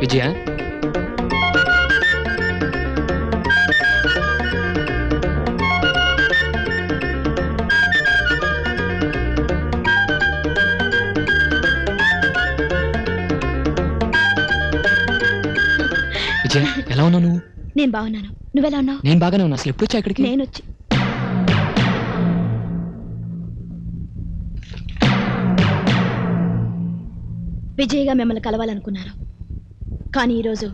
విజయ, విజయ ఎలా ఉన్నావు నువ్వు? నేను బాగున్నాను. నువ్వెలా ఉన్నావు? నేను బాగానే ఉన్నా. అసలు ఎప్పుడు వచ్చా ఇక్కడికి? నేను వచ్చి విజయ్గా మిమ్మల్ని కలవాలనుకున్నాను, కానీ ఈరోజు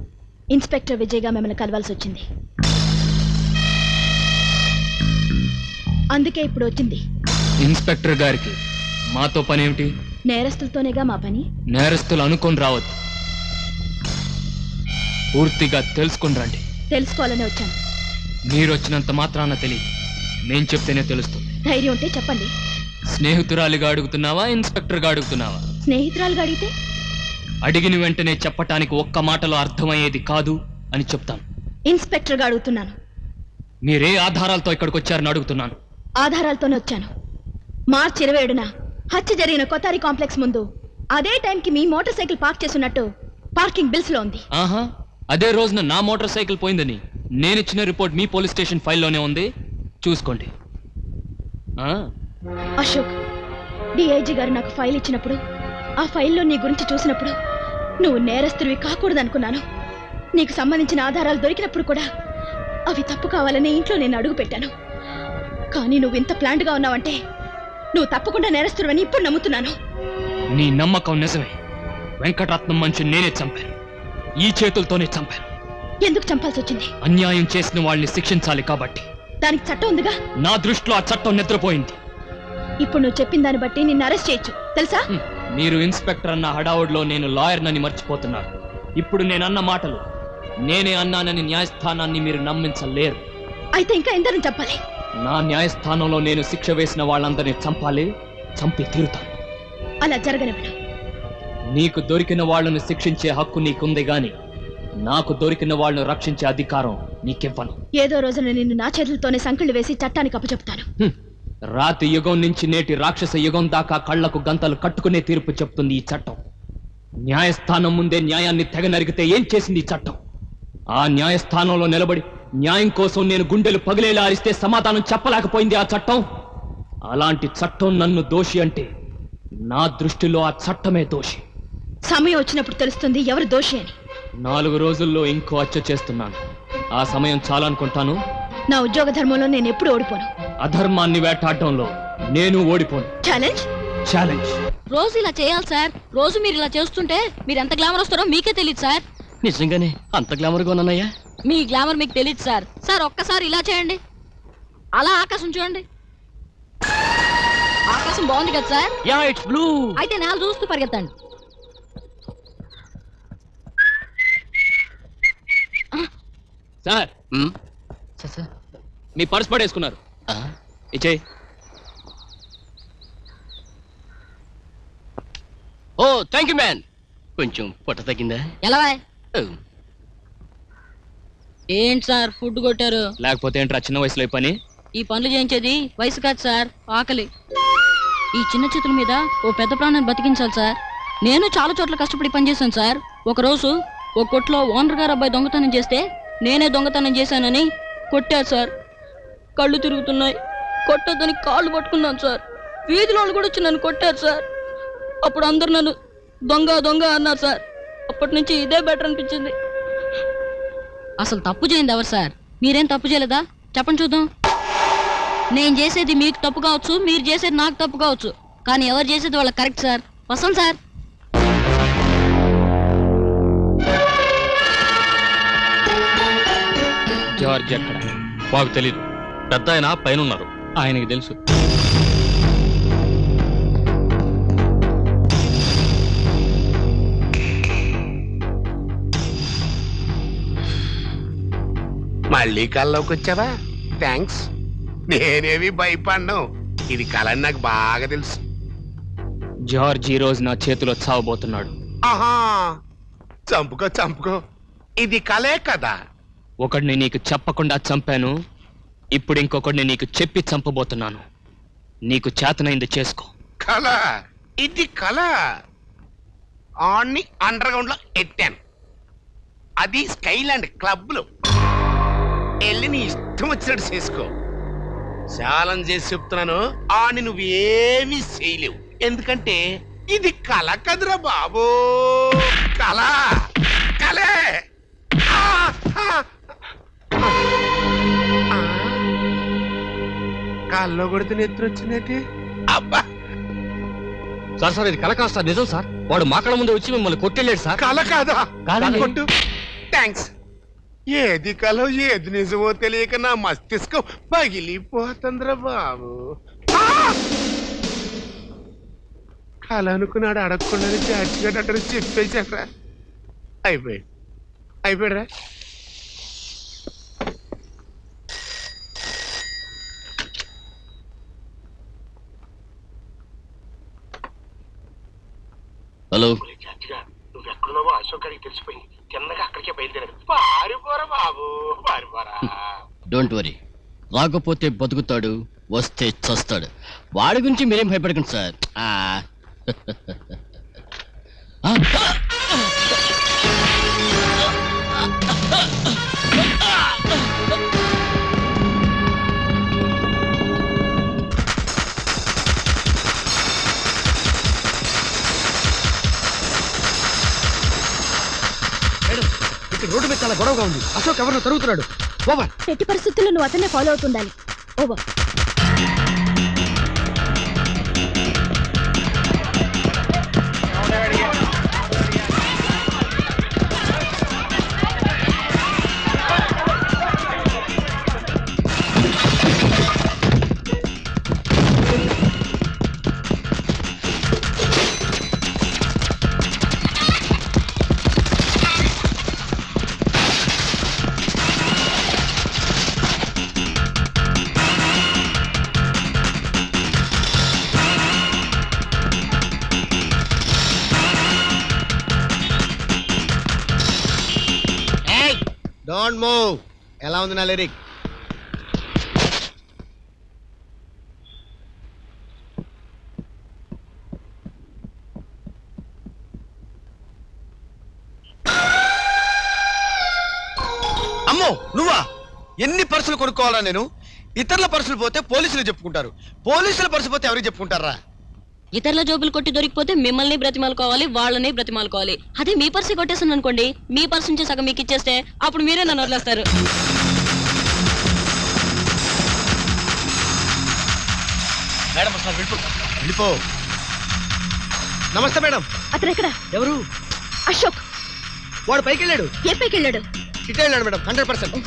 ఇన్స్పెక్టర్ విజయ్గా మిమ్మల్ని కలవాల్సి వచ్చింది. అందుకే ఇప్పుడు వచ్చింది. ఇన్స్పెక్టర్ గారికి మాతో పని ఏమిటి? నేరస్తులతోనేగా మా పని. నేరస్తులు అనుకొని రావద్దు, పూర్తిగా తెలుసుకుని రండి. తెలుసుకోవాలని వచ్చాను. మీరు వచ్చినంత మాత్రాన తెలియదు, నేను చెప్తేనే తెలుస్తుంది. ధైర్యం ఉంటే చెప్పండి. స్నేహితురాలిగా అడుగుతున్నావా, ఇన్స్పెక్టర్గా అడుగుతున్నావా? స్నేహితురాలుగా అడిగితే? అడిగిన వెంటనే చెప్పటానికి ఒక్క మాటలో అర్థమయ్యేది కాదు అని చెప్తాను. ఇన్స్పెక్టర్గా అడుగుతున్నాను. మీరే ఆధారాలతో ఇక్కడికి వచ్చారని అడుగుతున్నాను. ఆధారాలతోనే వచ్చాను. మార్చి 27న హత్య జరిగిన కొత్తారి కాంప్లెక్స్ ముందు అదే టైంకి మీ మోటార్ సైకిల్ పార్క్ చేస్తున్నట్టు పార్కింగ్ బిల్స్ లో ఉంది. ఆహా, అదే రోజున నా మోటార్ సైకిల్ పోయిందని నేనిచ్చిన రిపోర్ట్ మీ పోలీస్ స్టేషన్ ఫైల్లోనే ఉంది, చూసుకోండి. అశోక్, డిఐజీ గారు నాకు ఫైల్ ఇచ్చినప్పుడు ఆ ఫైల్లో నీ గురించి చూసినప్పుడు నువ్వు నేరస్తుడివి కాకూడదనుకున్నాను. నీకు సంబంధించిన ఆధారాలు దొరికినప్పుడు కూడా అవి తప్పు కావాలని ఇంట్లో నేను అడుగు పెట్టాను. కానీ నువ్వు ఇంత ప్లాంట్గా ఉన్నావంటే నువ్వు తప్పకుండా నేరస్తుడివని ఇప్పుడు నమ్ముతున్నాను. నీ నమ్మకం నిజమే. వెంకటరత్నం మనిషి నేనే చంపాను, ఈ చేతులతోనే చంపాను. ఎందుకు చంపాల్సి వచ్చింది? అన్యాయం చేసిన వాళ్ళని శిక్షించాలి కాబట్టి. దానికి చట్టం ఉందిగా. నా దృష్టిలో ఆ చట్టం నిద్రపోయింది. ఇప్పుడు నువ్వు చెప్పిన దాన్ని బట్టి నిన్ను అరెస్ట్ చేయొచ్చు, తెలుసా? మీరు ఇన్స్పెక్టర్ అన్న హడావుడిలో నేను లాయర్నని మర్చిపోతున్నారు. ఇప్పుడు నేనన్న మాటలు నేనే అన్నానని న్యాయస్థానాన్ని మీరు నమ్మించలేరు. అయితే ఇంకా ఎందరని చెప్పాలి? నా న్యాయస్థానంలో నేను శిక్ష వేసిన వాళ్ళందరినీ చంపాలి, చంపి తీరుతాను. అలా జరగనివ్వను. నీకు దొరికిన వాళ్ళను శిక్షించే హక్కు నీకుంది గాని నాకు దొరికిన వాళ్ళను రక్షించే అధికారం నీకివ్వను. ఏదో రోజున నిన్ను నా చేతులతోనే సంకెళ్ళు వేసి చట్టానికి అప్పచెప్తాను. రాతి యుగం నుంచి నేటి రాక్షస యుగం దాకా కళ్లకు గంతలు కట్టుకునే తీర్పు చెప్తుంది ఈ చట్టం. న్యాయస్థానం ముందే న్యాయాన్ని తెగ నరిగితే ఏం చేసింది ఈ చట్టం? ఆ న్యాయస్థానంలో నిలబడి న్యాయం కోసం నేను గుండెలు పగిలేలా అరిస్తే సమాధానం చెప్పలేకపోయింది ఆ చట్టం. అలాంటి చట్టం నన్ను దోషి అంటే నా దృష్టిలో ఆ చట్టమే దోషి. సమయం వచ్చినప్పుడు తెలుస్తుంది ఎవరు దోషి అని. 4 రోజుల్లో ఇంకో హత్య చేస్తున్నాను. ఆ సమయం చాలా అనుకుంటాను. నా ఉద్యోగ ధర్మంలో నేను ఎప్పుడు ఓడిపోను. అధర్మాన్ని వేటాడటంలో నేను ఓడిపోను. ఛాలెంజ్. ఛాలెంజ్. రోజు ఇలా చేయాలి సార్. రోజు మీరు ఇలా చేస్తుంటే మీరు ఎంత గ్లామర్ వస్తారో మీకే తెలియదు సార్. నిజంగానే అంత గ్లామర్గా ఉన్నానయ్యా? మీ గ్లామర్ మీకు తెలియదు సార్. సార్ ఒక్కసారి ఇలా చేయండి, అలా ఆకాశం చూడండి. ఆకాశం బాగుంది కదా సార్? Yeah, it's blue. అయితే నేల చూస్తూ పరిగెత్తండి. సార్, మీ పర్స్ పడేసుకున్నారు. ఇచ్చే. ఓ థ్యాంక్ యూ మ్యాన్. కొంచెం పొట్ట తగ్గిందా? ఎలా ఏంటి సార్ ఫుడ్ కొట్టారు? లేకపోతే ఏంట్రా చిన్న వయసులో ఈ పని? ఈ పనులు చేయించేది వయసు కాదు సార్, ఆకలి. ఈ చిన్న చేతుల మీద ఓ పెద్ద ప్రాణాన్ని బతికించాలి సార్. నేను చాలా చోట్ల కష్టపడి పనిచేశాను సార్. ఒకరోజు ఓ కొట్లో ఓనర్ గారు అబ్బాయి దొంగతనం చేస్తే నేనే దొంగతనం చేశానని కొట్టారు సార్. కళ్ళు తిరుగుతున్నాయి, కొట్టొద్దని కాళ్ళు పట్టుకున్నాను సార్. వీధిలో వాళ్ళు కూడా వచ్చి నన్ను కొట్టారు సార్. అప్పుడు అందరు నన్ను దొంగ దొంగ అన్నారు సార్. అప్పటి నుంచి ఇదే బెటర్ అనిపించింది. అసలు తప్పు చేయండి ఎవరు సార్? మీరేం తప్పు చేయలేదా? చెప్పండి చూద్దాం. నేను చేసేది మీకు తప్పు కావచ్చు, మీరు చేసేది నాకు తప్పు కావచ్చు, కానీ ఎవరు చేసేది వాళ్ళకి కరెక్ట్ సార్. వస్తాం సార్. జార్జ్ ఎక్కడ? మాకు తెలీదు. పెద్ద ఆయన పైన ఉన్నారు. ఆయనకి తెలుసు. మళ్ళీ కల్లోకి వచ్చావా? థ్యాంక్స్. నేనేమి భయపడ్ను, ఇది కళ నాకు బాగా తెలుసు. జార్జ్ ఈ రోజు నా చేతిలో చావబోతున్నాడు. ఆహా, చంపుకో చంపుకో, ఇది కలే కదా. ఒకడిని నీకు చెప్పకుండా చంపాను, ఇప్పుడు ఇంకొకడిని నీకు చెప్పి చంపబోతున్నాను. నీకు చేతనైంది చేసుకో. కళ, ఇది కళ. ఆన్ని అండర్ గ్రౌండ్ లో ఎట్టాను, అది స్కైలాండ్ క్లబ్లు. వెళ్ళి నీ ఇష్టం వచ్చినట్టు చేసుకో. ఛాలెంజ్ చేసి చెప్తున్నాను, ఆని నువ్వేమీ చేయలేవు. ఎందుకంటే ఇది కళ కదురా బాబు, కళ కలే. కాల్లో కొడితే నెత్తురు వచ్చినట్టే. అబ్బా సార్ ఇది కల కాదు సార్, నిజం సార్. వాడు మా కళ్ళ ముందే వచ్చి మిమ్మల్ని కొట్టెళ్ళాడు సార్. కళ కాదా? కాదండి. కొట్టు. థ్యాంక్స్. ఏది కలో ఏది నిజమో తెలియక నా మస్తిష్కం పగిలిపోతుందిరా బాబు. కళ అనుకున్నాడు, అడగకుండా జాడ్చిగా చెప్పేశారా. అయిపోయాడురా. హలో, నువ్వెక్కడున్నావో అశోక్ గారికి తెలిసిపోయింది. తిన్నగా అక్కడికే బయలుదేరాడు. పారిపోరా బాబు, పారిపోరా. డోంట్ వరీ, రాకపోతే బతుకుతాడు, వస్తే చస్తాడు. వాడి గురించి మీరేం భయపడకండి సార్. రోడ్డు మీద చాలా గొడవగా ఉంది. అశోక్ ఎవరినో తరుగుతున్నాడు. ఓవర్. ఎట్టి పరిస్థితుల్లో నువ్వు అతన్నే ఫాలో అవుతుండాలి. ఓవర్. Don't move. ఎలా ఉంది నా లిరిక్? అమ్మో నువ్వా? ఎన్ని పర్సులు కొనుక్కోవాలా నేను? ఇతరుల పర్సులు పోతే పోలీసులు చెప్పుకుంటారు, పోలీసుల పర్సు పోతే ఎవరికి చెప్పుకుంటారా? ఇతరుల జోబులు కొట్టి దొరికిపోతే మిమ్మల్ని బ్రతిమాలుకోవాలి, వాళ్ళని బ్రతిమాలుకోవాలి. అదే మీ పర్సు కొట్టేసాను అనుకోండి, మీ పర్సు నుంచి సగం మీకు ఇచ్చేస్తే అప్పుడు మీరే నన్ను వదిలేస్తారు. మేడం వెళ్ళిపో. నమస్తే మేడం. అతను ఎక్కడ? ఎవరు? అశోక్. వాడు పైకి వెళ్ళాడు. ఏ పైకి వెళ్ళాడు? ఇటే వెళ్ళాడు మేడం, 100%.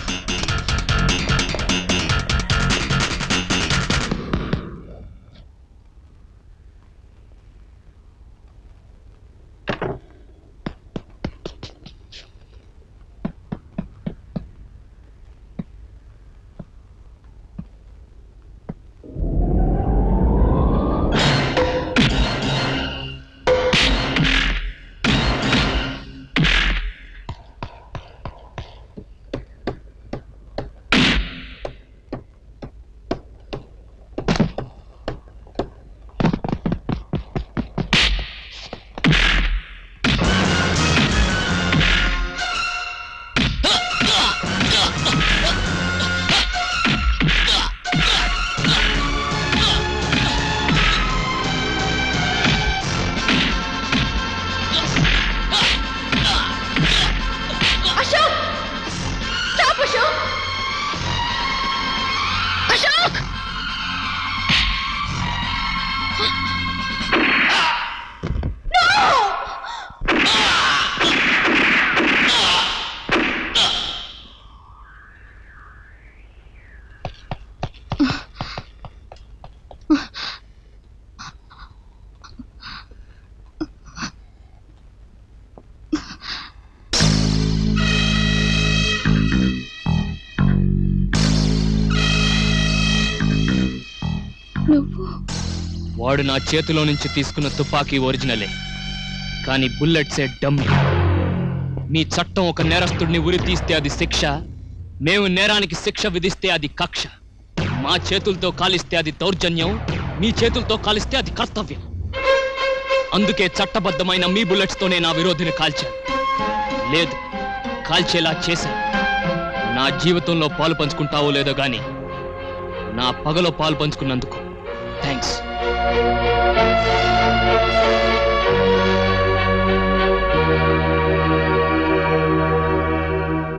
వాడు నా చేతిలో నుంచి తీసుకున్న తుపాకీ ఒరిజినలే, కానీ బుల్లెట్సే డమ్మీ. మీ చట్టం ఒక నేరస్తుడిని ఉరి తీస్తే అది శిక్ష, మేము నేరానికి శిక్ష విధిస్తే అది కక్ష. మా చేతులతో కాలిస్తే అది దౌర్జన్యం, మీ చేతులతో కాలిస్తే అది కర్తవ్యం. అందుకే చట్టబద్ధమైన మీ బుల్లెట్స్తోనే నా విరోధిని కాల్చాను. లేదు, కాల్చేలా చేశాను. నా జీవితంలో పాలు పంచుకుంటావో లేదో గాని నా పగలో పాలు పంచుకున్నందుకు థ్యాంక్స్.